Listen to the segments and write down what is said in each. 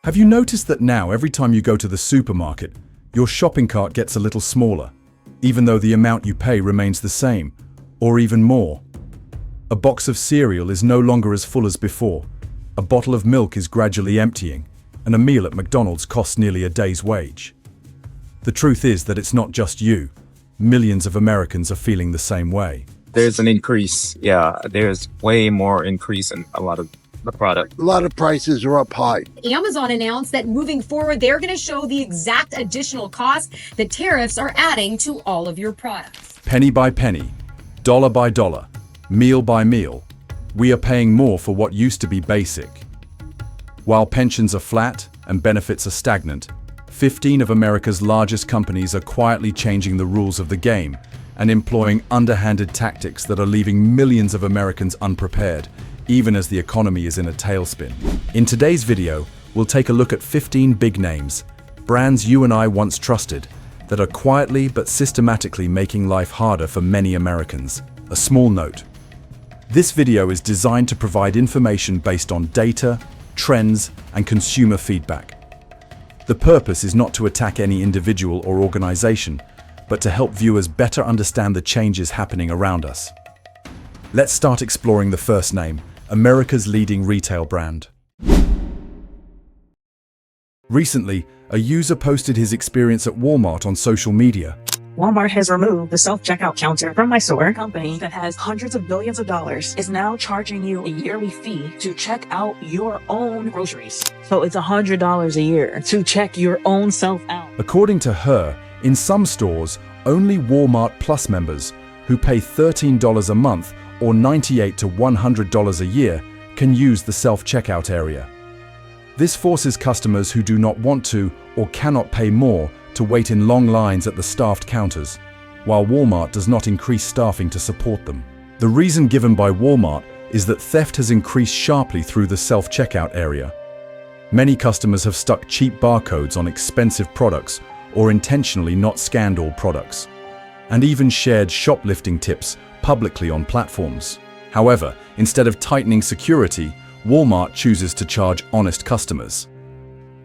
Have you noticed that now every time you go to the supermarket, your shopping cart gets a little smaller, even though the amount you pay remains the same, or even more? A box of cereal is no longer as full as before, a bottle of milk is gradually emptying, and a meal at McDonald's costs nearly a day's wage. The truth is that it's not just you. Millions of Americans are feeling the same way. There's an increase. Yeah, there's way more increase in a lot of the product. A lot of prices are up high. Amazon announced that moving forward, they're going to show the exact additional cost that tariffs are adding to all of your products. Penny by penny, dollar by dollar, meal by meal, we are paying more for what used to be basic. While pensions are flat and benefits are stagnant, 15 of America's largest companies are quietly changing the rules of the game and employing underhanded tactics that are leaving millions of Americans unprepared, even as the economy is in a tailspin. In today's video, we'll take a look at 15 big names, brands you and I once trusted, that are quietly but systematically making life harder for many Americans. A small note. This video is designed to provide information based on data, trends, and consumer feedback. The purpose is not to attack any individual or organization, but to help viewers better understand the changes happening around us. Let's start exploring the first name, America's leading retail brand. Recently, a user posted his experience at Walmart on social media. Walmart has removed the self-checkout counter from my store. A company that has hundreds of billions of dollars is now charging you a yearly fee to check out your own groceries. So it's $100 a year to check your own self out. According to her, in some stores, only Walmart Plus members, who pay $13 a month or $98 to $100 a year, can use the self-checkout area. This forces customers who do not want to or cannot pay more to wait in long lines at the staffed counters, while Walmart does not increase staffing to support them. The reason given by Walmart is that theft has increased sharply through the self-checkout area. Many customers have stuck cheap barcodes on expensive products or intentionally not scanned all products, and even shared shoplifting tips publicly on platforms. However, instead of tightening security, Walmart chooses to charge honest customers.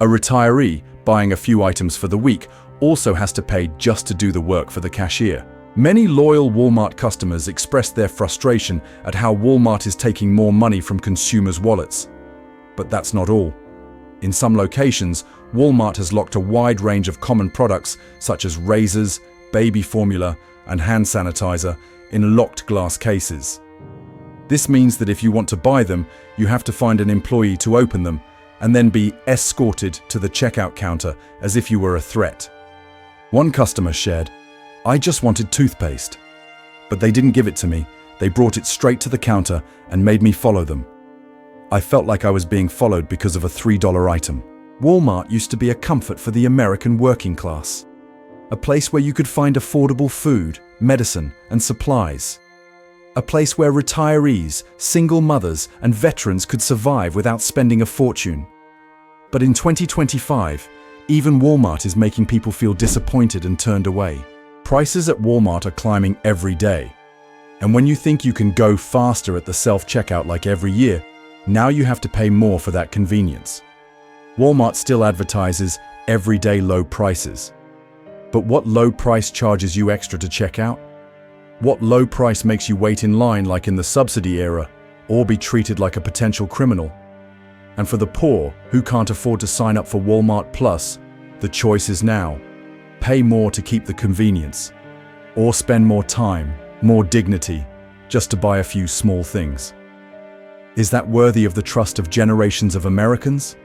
A retiree buying a few items for the week also has to pay just to do the work for the cashier. Many loyal Walmart customers expressed their frustration at how Walmart is taking more money from consumers' wallets. But that's not all. In some locations, Walmart has locked a wide range of common products such as razors, baby formula, and hand sanitizer in locked glass cases. This means that if you want to buy them, you have to find an employee to open them and then be escorted to the checkout counter as if you were a threat. One customer shared, "I just wanted toothpaste, but they didn't give it to me. They brought it straight to the counter and made me follow them. I felt like I was being followed because of a $3 item." Walmart used to be a comfort for the American working class, a place where you could find affordable food, medicine, and supplies. A place where retirees, single mothers, and veterans could survive without spending a fortune. But in 2025, even Walmart is making people feel disappointed and turned away. Prices at Walmart are climbing every day. And when you think you can go faster at the self-checkout like every year, now you have to pay more for that convenience. Walmart still advertises everyday low prices. But what low price charges you extra to check out? What low price makes you wait in line like in the subsidy era, or be treated like a potential criminal? And for the poor, who can't afford to sign up for Walmart Plus, the choice is now. Pay more to keep the convenience, or spend more time, more dignity, just to buy a few small things. Is that worthy of the trust of generations of Americans?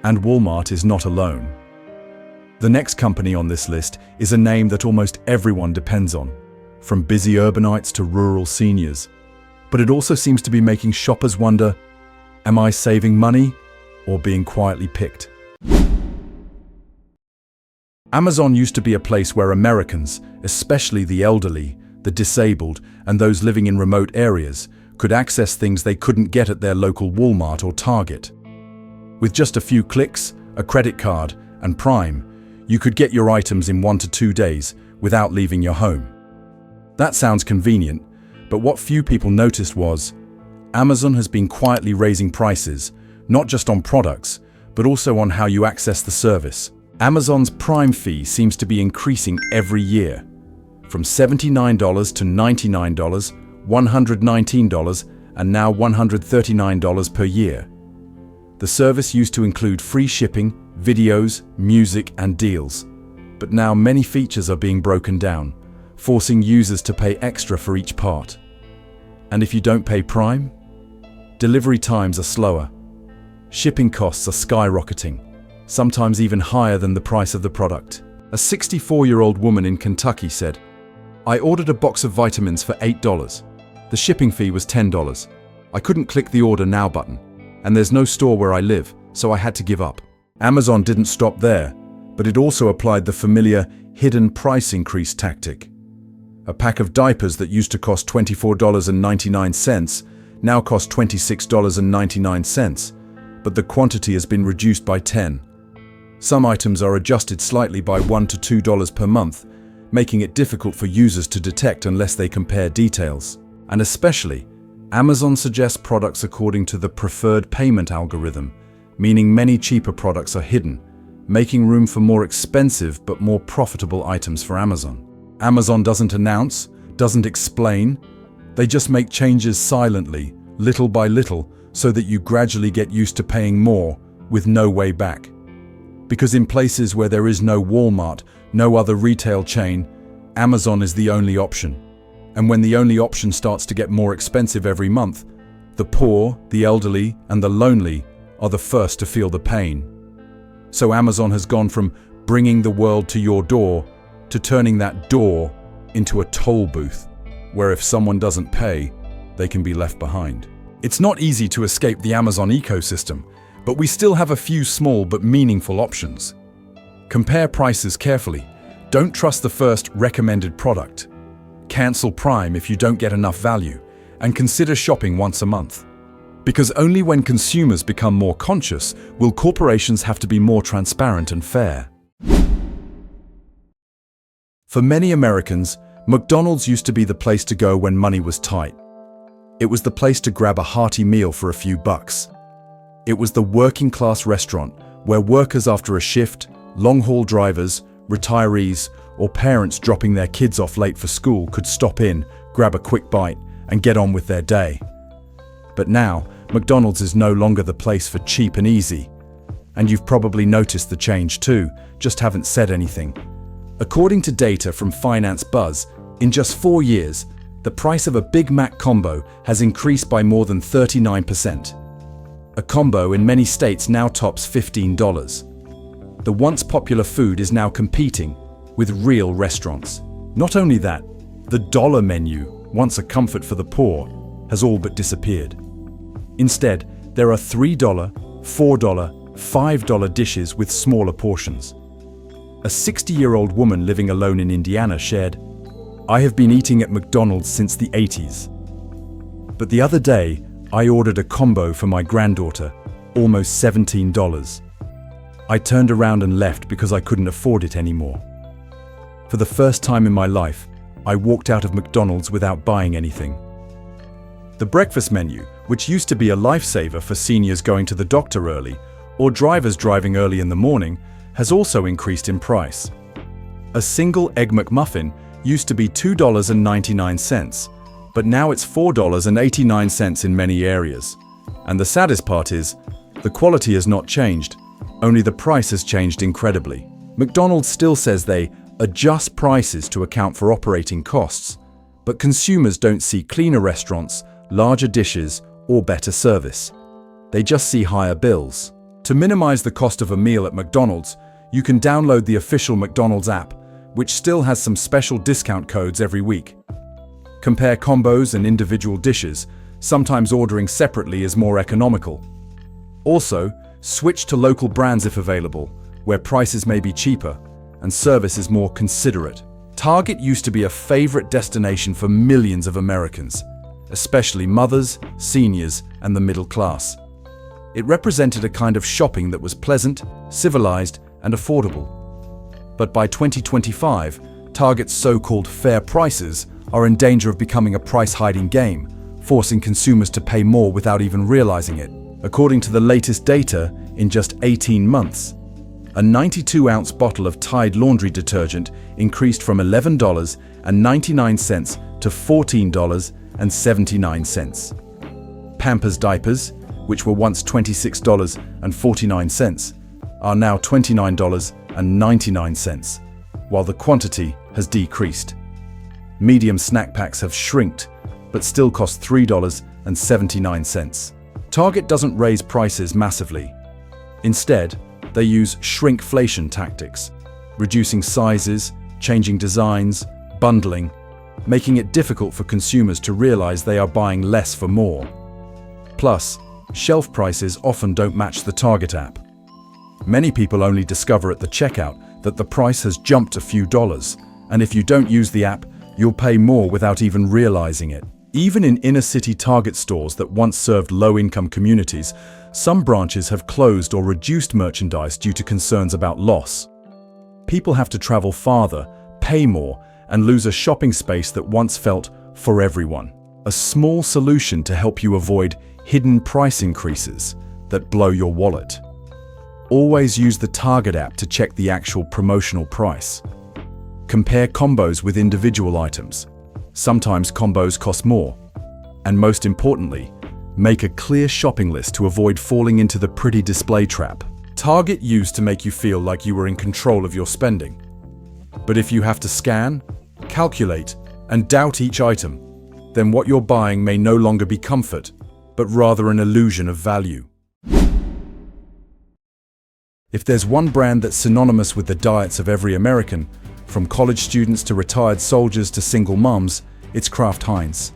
And Walmart is not alone. The next company on this list is a name that almost everyone depends on, from busy urbanites to rural seniors. But it also seems to be making shoppers wonder, am I saving money or being quietly picked? Amazon used to be a place where Americans, especially the elderly, the disabled, and those living in remote areas, could access things they couldn't get at their local Walmart or Target. With just a few clicks, a credit card, and Prime, you could get your items in 1 to 2 days without leaving your home. That sounds convenient, but what few people noticed was Amazon has been quietly raising prices, not just on products, but also on how you access the service. Amazon's Prime fee seems to be increasing every year, from $79 to $99, $119, and now $139 per year. The service used to include free shipping, videos, music, and deals, but now many features are being broken down, forcing users to pay extra for each part. And if you don't pay Prime, delivery times are slower. Shipping costs are skyrocketing, sometimes even higher than the price of the product. A 64-year-old woman in Kentucky said, "I ordered a box of vitamins for $8. The shipping fee was $10. I couldn't click the order now button, and there's no store where I live, so I had to give up." Amazon didn't stop there, but it also applied the familiar hidden price increase tactic. A pack of diapers that used to cost $24.99 now costs $26.99, but the quantity has been reduced by 10. Some items are adjusted slightly by $1 to $2 per month, making it difficult for users to detect unless they compare details. And especially, Amazon suggests products according to the preferred payment algorithm, meaning many cheaper products are hidden, making room for more expensive but more profitable items for Amazon. Amazon doesn't announce, doesn't explain, they just make changes silently, little by little, so that you gradually get used to paying more with no way back. Because in places where there is no Walmart, no other retail chain, Amazon is the only option. And when the only option starts to get more expensive every month, the poor, the elderly, and the lonely are the first to feel the pain. So Amazon has gone from bringing the world to your door to turning that door into a toll booth, where if someone doesn't pay, they can be left behind. It's not easy to escape the Amazon ecosystem, but we still have a few small but meaningful options. Compare prices carefully. Don't trust the first recommended product. Cancel Prime if you don't get enough value, and consider shopping once a month. Because only when consumers become more conscious will corporations have to be more transparent and fair. For many Americans, McDonald's used to be the place to go when money was tight. It was the place to grab a hearty meal for a few bucks. It was the working-class restaurant where workers after a shift, long-haul drivers, retirees, or parents dropping their kids off late for school could stop in, grab a quick bite, and get on with their day. But now, McDonald's is no longer the place for cheap and easy. And you've probably noticed the change too, just haven't said anything. According to data from Finance Buzz, in just 4 years, the price of a Big Mac combo has increased by more than 39%. A combo in many states now tops $15. The once popular food is now competing with real restaurants. Not only that, the dollar menu, once a comfort for the poor, has all but disappeared. Instead, there are $3, $4, $5 dishes with smaller portions. A 60-year-old woman living alone in Indiana shared, "I have been eating at McDonald's since the 80s. But the other day, I ordered a combo for my granddaughter, almost $17. I turned around and left because I couldn't afford it anymore." For the first time in my life, I walked out of McDonald's without buying anything. The breakfast menu, which used to be a lifesaver for seniors going to the doctor early or drivers driving early in the morning, has also increased in price. A single Egg McMuffin used to be $2.99, but now it's $4.89 in many areas. And the saddest part is, the quality has not changed, only the price has changed incredibly. McDonald's still says they adjust prices to account for operating costs, but consumers don't see cleaner restaurants, larger dishes, or better service. They just see higher bills. To minimize the cost of a meal at McDonald's, you can download the official McDonald's app, which still has some special discount codes every week. Compare combos and individual dishes, sometimes ordering separately is more economical. Also, switch to local brands if available, where prices may be cheaper and service is more considerate. Target used to be a favorite destination for millions of Americans, especially mothers, seniors, and the middle class. It represented a kind of shopping that was pleasant, civilized, and affordable. But by 2025, Target's so-called fair prices are in danger of becoming a price-hiding game, forcing consumers to pay more without even realizing it. According to the latest data, in just 18 months. A 92-ounce bottle of Tide laundry detergent increased from $11.99 to $14.79. Pampers diapers, which were once $26.49, are now $29.99, while the quantity has decreased. Medium snack packs have shrinked, but still cost $3.79. Target doesn't raise prices massively. Instead, they use shrinkflation tactics, reducing sizes, changing designs, bundling, making it difficult for consumers to realize they are buying less for more. Plus, shelf prices often don't match the Target app. Many people only discover at the checkout that the price has jumped a few dollars, and if you don't use the app, you'll pay more without even realizing it. Even in inner-city Target stores that once served low-income communities, some branches have closed or reduced merchandise due to concerns about loss. People have to travel farther, pay more, and lose a shopping space that once felt for everyone. A small solution to help you avoid hidden price increases that blow your wallet. Always use the Target app to check the actual promotional price. Compare combos with individual items. Sometimes combos cost more. And most importantly, make a clear shopping list to avoid falling into the pretty display trap. Target used to make you feel like you were in control of your spending. But if you have to scan, calculate, and doubt each item, then what you're buying may no longer be comfort, but rather an illusion of value. If there's one brand that's synonymous with the diets of every American, from college students to retired soldiers to single moms, it's Kraft Heinz.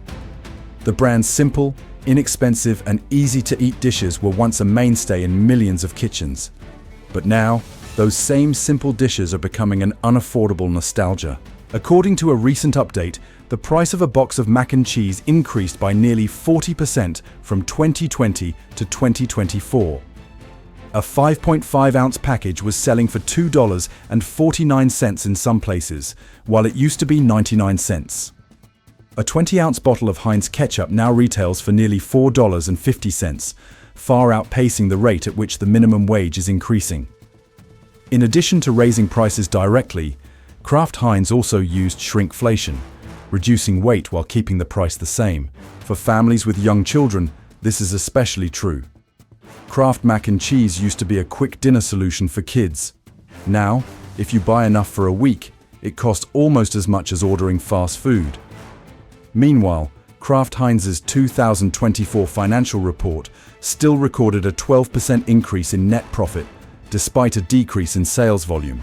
The brand's simple, inexpensive, and easy-to-eat dishes were once a mainstay in millions of kitchens. But now, those same simple dishes are becoming an unaffordable nostalgia. According to a recent update, the price of a box of mac and cheese increased by nearly 40% from 2020 to 2024. A 5.5-ounce package was selling for $2.49 in some places, while it used to be 99 cents. A 20-ounce bottle of Heinz ketchup now retails for nearly $4.50, far outpacing the rate at which the minimum wage is increasing. In addition to raising prices directly, Kraft Heinz also used shrinkflation, reducing weight while keeping the price the same. For families with young children, this is especially true. Kraft mac and cheese used to be a quick dinner solution for kids. Now, if you buy enough for a week, it costs almost as much as ordering fast food. Meanwhile, Kraft Heinz's 2024 financial report still recorded a 12% increase in net profit, despite a decrease in sales volume.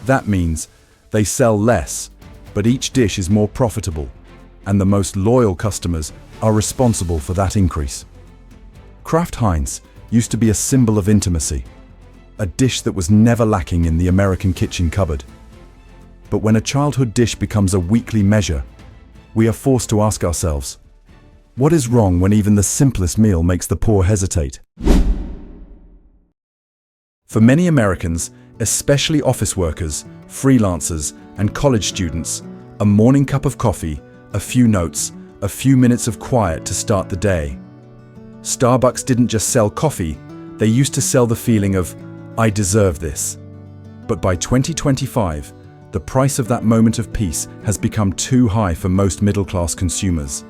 That means they sell less, but each dish is more profitable, and the most loyal customers are responsible for that increase. Kraft Heinz used to be a symbol of intimacy, a dish that was never lacking in the American kitchen cupboard. But when a childhood dish becomes a weekly measure, we are forced to ask ourselves, what is wrong when even the simplest meal makes the poor hesitate? For many Americans, especially office workers, freelancers, and college students, a morning cup of coffee, a few notes, a few minutes of quiet to start the day. Starbucks didn't just sell coffee, they used to sell the feeling of, I deserve this. But by 2025, the price of that moment of peace has become too high for most middle-class consumers.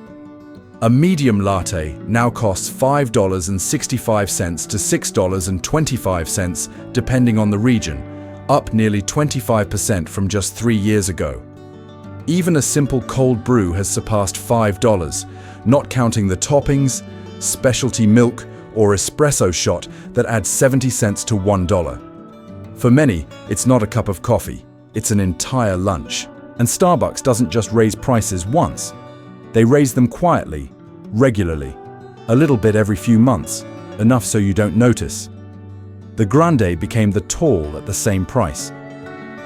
A medium latte now costs $5.65 to $6.25, depending on the region, up nearly 25% from just 3 years ago. Even a simple cold brew has surpassed $5, not counting the toppings, specialty milk, or espresso shot that adds 70 cents to $1. For many, it's not a cup of coffee, it's an entire lunch. And Starbucks doesn't just raise prices once. They raise them quietly, regularly, a little bit every few months, enough so you don't notice. The Grande became the tall at the same price.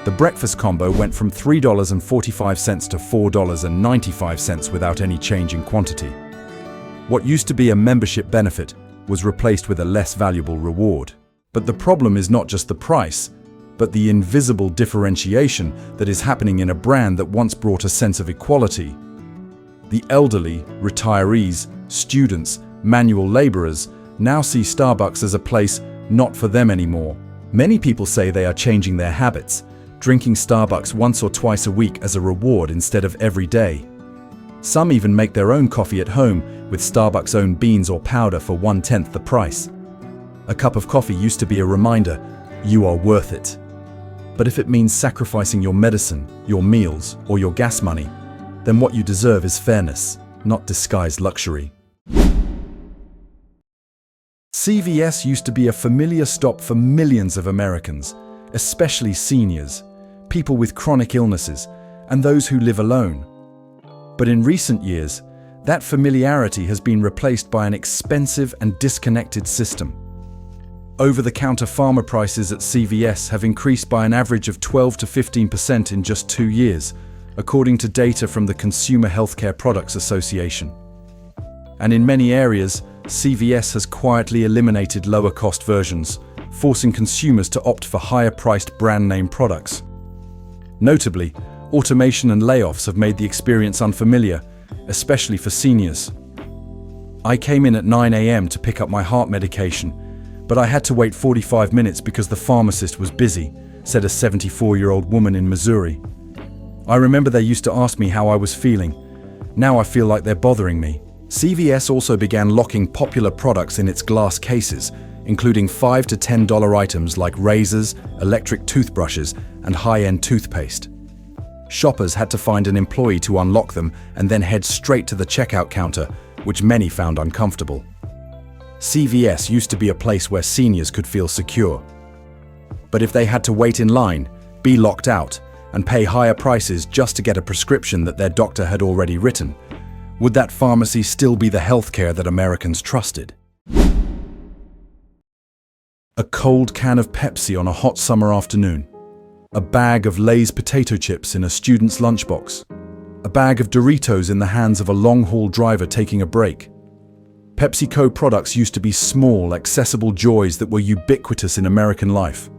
The breakfast combo went from $3.45 to $4.95 without any change in quantity. What used to be a membership benefit was replaced with a less valuable reward. But the problem is not just the price, but the invisible differentiation that is happening in a brand that once brought a sense of equality. The elderly, retirees, students, manual laborers now see Starbucks as a place not for them anymore. Many people say they are changing their habits, drinking Starbucks once or twice a week as a reward instead of every day. Some even make their own coffee at home with Starbucks' own beans or powder for 1/10 the price. A cup of coffee used to be a reminder, you are worth it. But if it means sacrificing your medicine, your meals, or your gas money, then what you deserve is fairness, not disguised luxury. CVS used to be a familiar stop for millions of Americans, especially seniors, people with chronic illnesses, and those who live alone. But in recent years, that familiarity has been replaced by an expensive and disconnected system. Over-the-counter pharma prices at CVS have increased by an average of 12 to 15% in just 2 years, according to data from the Consumer Healthcare Products Association. And in many areas, CVS has quietly eliminated lower-cost versions, forcing consumers to opt for higher-priced brand-name products. Notably, automation and layoffs have made the experience unfamiliar, especially for seniors. I came in at 9 a.m. to pick up my heart medication, but I had to wait 45 minutes because the pharmacist was busy, said a 74-year-old woman in Missouri. I remember they used to ask me how I was feeling. Now I feel like they're bothering me. CVS also began locking popular products in its glass cases, including $5 to $10 items like razors, electric toothbrushes, and high-end toothpaste. Shoppers had to find an employee to unlock them and then head straight to the checkout counter, which many found uncomfortable. CVS used to be a place where seniors could feel secure. But if they had to wait in line, be locked out, and pay higher prices just to get a prescription that their doctor had already written, would that pharmacy still be the healthcare that Americans trusted? A cold can of Pepsi on a hot summer afternoon. A bag of Lay's potato chips in a student's lunchbox. A bag of Doritos in the hands of a long-haul driver taking a break. PepsiCo products used to be small, accessible joys that were ubiquitous in American life.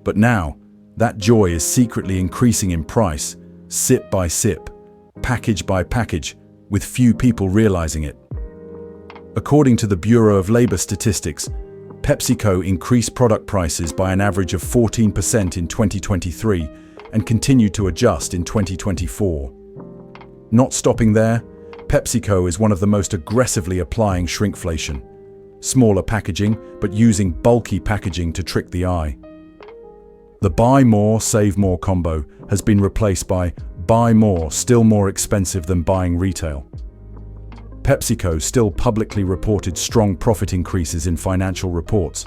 But now, that joy is secretly increasing in price, sip by sip, package by package, with few people realizing it. According to the Bureau of Labor Statistics, PepsiCo increased product prices by an average of 14% in 2023 and continued to adjust in 2024. Not stopping there, PepsiCo is one of the most aggressively applying shrinkflation. Smaller packaging, but using bulky packaging to trick the eye. The buy more, save more combo has been replaced by buy more, still more expensive than buying retail. PepsiCo still publicly reported strong profit increases in financial reports.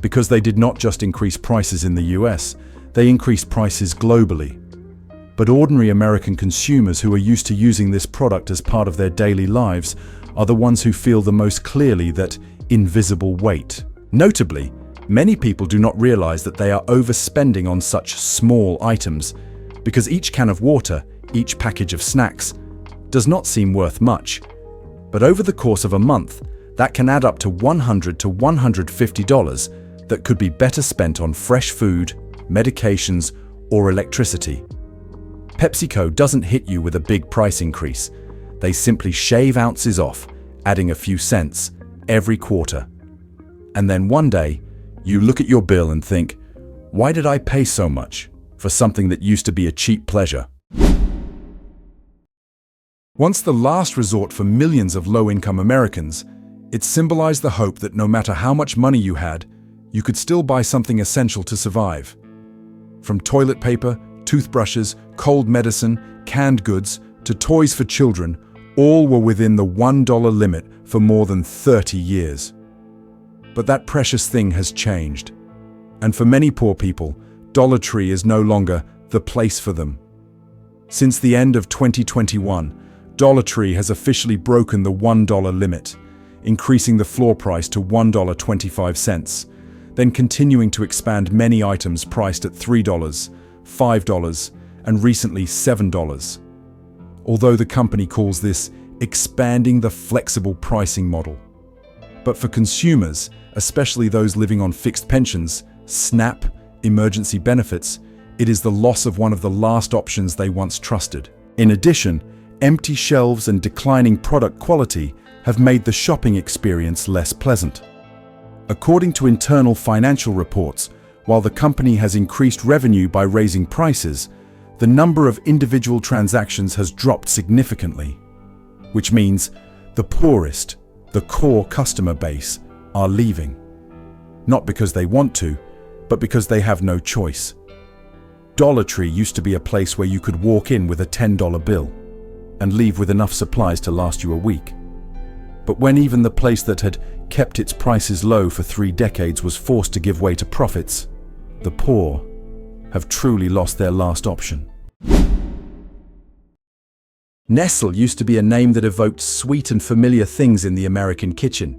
Because they did not just increase prices in the US, they increased prices globally. But ordinary American consumers who are used to using this product as part of their daily lives are the ones who feel the most clearly that invisible weight. Notably, many people do not realize that they are overspending on such small items because each can of water, each package of snacks, does not seem worth much. But over the course of a month, that can add up to $100 to $150 that could be better spent on fresh food, medications, or electricity. PepsiCo doesn't hit you with a big price increase. They simply shave ounces off, adding a few cents every quarter. And then one day, you look at your bill and think, why did I pay so much for something that used to be a cheap pleasure? Once the last resort for millions of low-income Americans, it symbolized the hope that no matter how much money you had, you could still buy something essential to survive. From toilet paper, toothbrushes, cold medicine, canned goods, to toys for children, all were within the $1 limit for more than 30 years. But that precious thing has changed. And for many poor people, Dollar Tree is no longer the place for them. Since the end of 2021, Dollar Tree has officially broken the $1 limit, increasing the floor price to $1.25, then continuing to expand many items priced at $3, $5, and recently $7. Although the company calls this expanding the flexible pricing model. But for consumers, especially those living on fixed pensions, SNAP, emergency benefits, it is the loss of one of the last options they once trusted. In addition, empty shelves and declining product quality have made the shopping experience less pleasant. According to internal financial reports, while the company has increased revenue by raising prices, the number of individual transactions has dropped significantly, which means the poorest, the core customer base, are leaving. Not because they want to, but because they have no choice. Dollar Tree used to be a place where you could walk in with a $10 bill and leave with enough supplies to last you a week. But when even the place that had kept its prices low for 3 decades was forced to give way to profits, the poor have truly lost their last option. Nestle used to be a name that evoked sweet and familiar things in the American kitchen.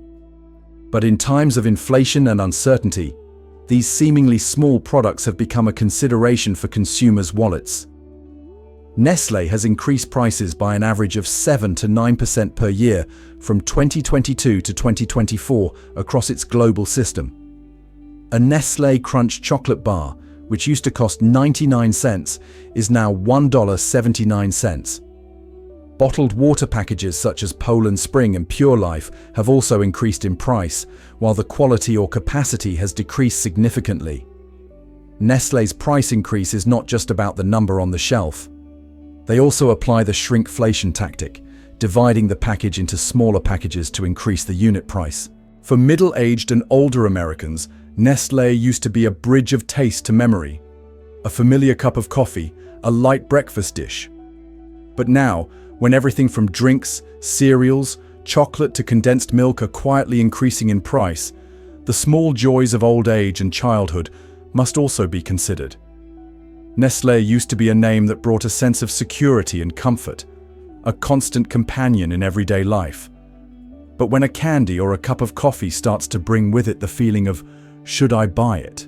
But in times of inflation and uncertainty, these seemingly small products have become a consideration for consumers' wallets. Nestlé has increased prices by an average of 7 to 9% per year from 2022 to 2024 across its global system. A Nestlé Crunch chocolate bar, which used to cost 99 cents, is now $1.79. Bottled water packages such as Poland Spring and Pure Life have also increased in price, while the quality or capacity has decreased significantly. Nestlé's price increase is not just about the number on the shelf. They also apply the shrinkflation tactic, dividing the package into smaller packages to increase the unit price. For middle-aged and older Americans, Nestlé used to be a bridge of taste to memory, a familiar cup of coffee, a light breakfast dish. But now, when everything from drinks, cereals, chocolate to condensed milk are quietly increasing in price, the small joys of old age and childhood must also be considered. Nestlé used to be a name that brought a sense of security and comfort, a constant companion in everyday life. But when a candy or a cup of coffee starts to bring with it the feeling of, should I buy it?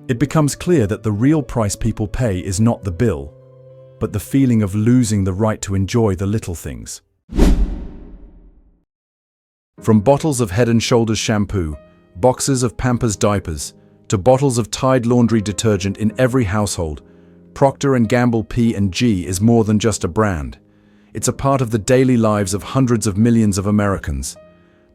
It becomes clear that the real price people pay is not the bill, but the feeling of losing the right to enjoy the little things. From bottles of Head & Shoulders shampoo, boxes of Pampers diapers, to bottles of Tide laundry detergent in every household, Procter & Gamble P&G is more than just a brand. It's a part of the daily lives of hundreds of millions of Americans.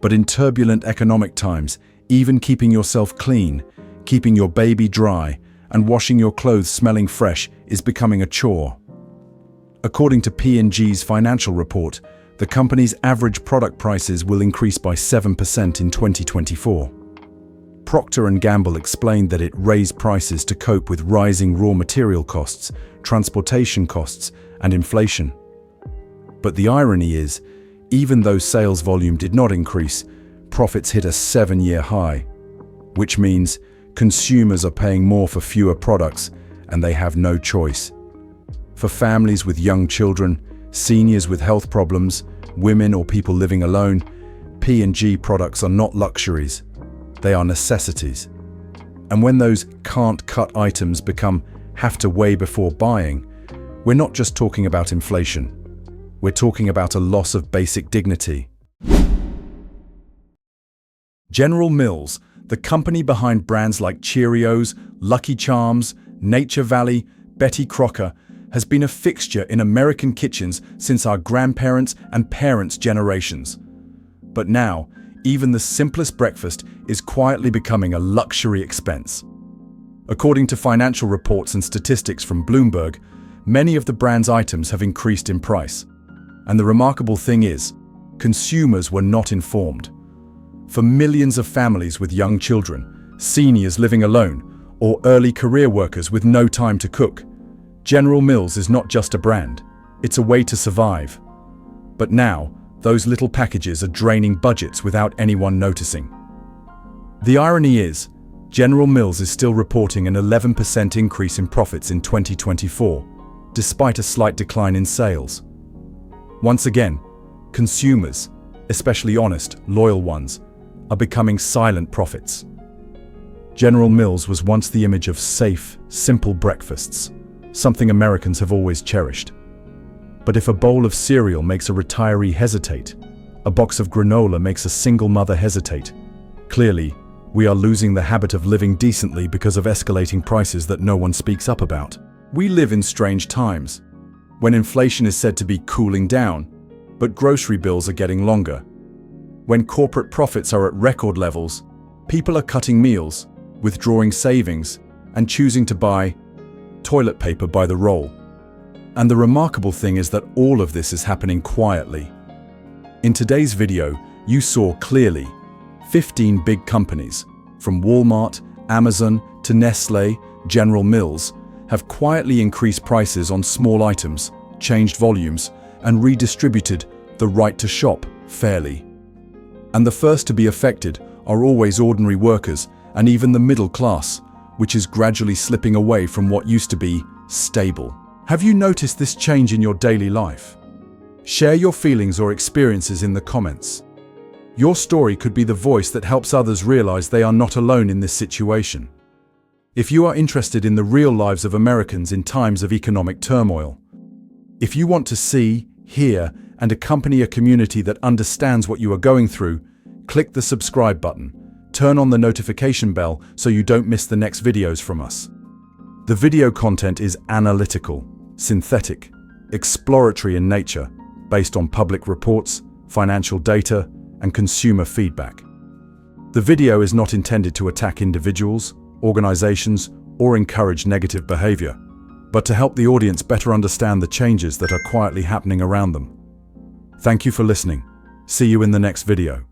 But in turbulent economic times, even keeping yourself clean, keeping your baby dry, and washing your clothes smelling fresh is becoming a chore. According to P&G's financial report, the company's average product prices will increase by 7% in 2024. Procter & Gamble explained that it raised prices to cope with rising raw material costs, transportation costs, and inflation. But the irony is, even though sales volume did not increase, profits hit a 7-year high, which means consumers are paying more for fewer products and they have no choice. For families with young children, seniors with health problems, women or people living alone, P&G products are not luxuries, they are necessities. And when those can't-cut items become have to weigh before buying, we're not just talking about inflation, we're talking about a loss of basic dignity. General Mills, the company behind brands like Cheerios, Lucky Charms, Nature Valley, Betty Crocker, has been a fixture in American kitchens since our grandparents' and parents' generations. But now, even the simplest breakfast is quietly becoming a luxury expense. According to financial reports and statistics from Bloomberg, many of the brand's items have increased in price. And the remarkable thing is, consumers were not informed. For millions of families with young children, seniors living alone, or early career workers with no time to cook, General Mills is not just a brand, it's a way to survive. But now, those little packages are draining budgets without anyone noticing. The irony is, General Mills is still reporting an 11% increase in profits in 2024, despite a slight decline in sales. Once again, consumers, especially honest, loyal ones, are becoming silent prophets. General Mills was once the image of safe, simple breakfasts, something Americans have always cherished. But if a bowl of cereal makes a retiree hesitate, a box of granola makes a single mother hesitate, clearly, we are losing the habit of living decently because of escalating prices that no one speaks up about. We live in strange times, when inflation is said to be cooling down, but grocery bills are getting longer. When corporate profits are at record levels, People are cutting meals, withdrawing savings, and choosing to buy toilet paper by the roll. And the remarkable thing is that all of this is happening quietly. In today's video, you saw clearly 15 big companies, from Walmart, Amazon to Nestle, General Mills, have quietly increased prices on small items, changed volumes, and redistributed the right to shop fairly. And the first to be affected are always ordinary workers and even the middle class, which is gradually slipping away from what used to be stable. Have you noticed this change in your daily life? Share your feelings or experiences in the comments. Your story could be the voice that helps others realize they are not alone in this situation. If you are interested in the real lives of Americans in times of economic turmoil, if you want to see, hear, and accompany a community that understands what you are going through, click the subscribe button. Turn on the notification bell so you don't miss the next videos from us. The video content is analytical, synthetic, exploratory in nature, based on public reports, financial data, and consumer feedback. The video is not intended to attack individuals, organizations, or encourage negative behavior, but to help the audience better understand the changes that are quietly happening around them. Thank you for listening. See you in the next video.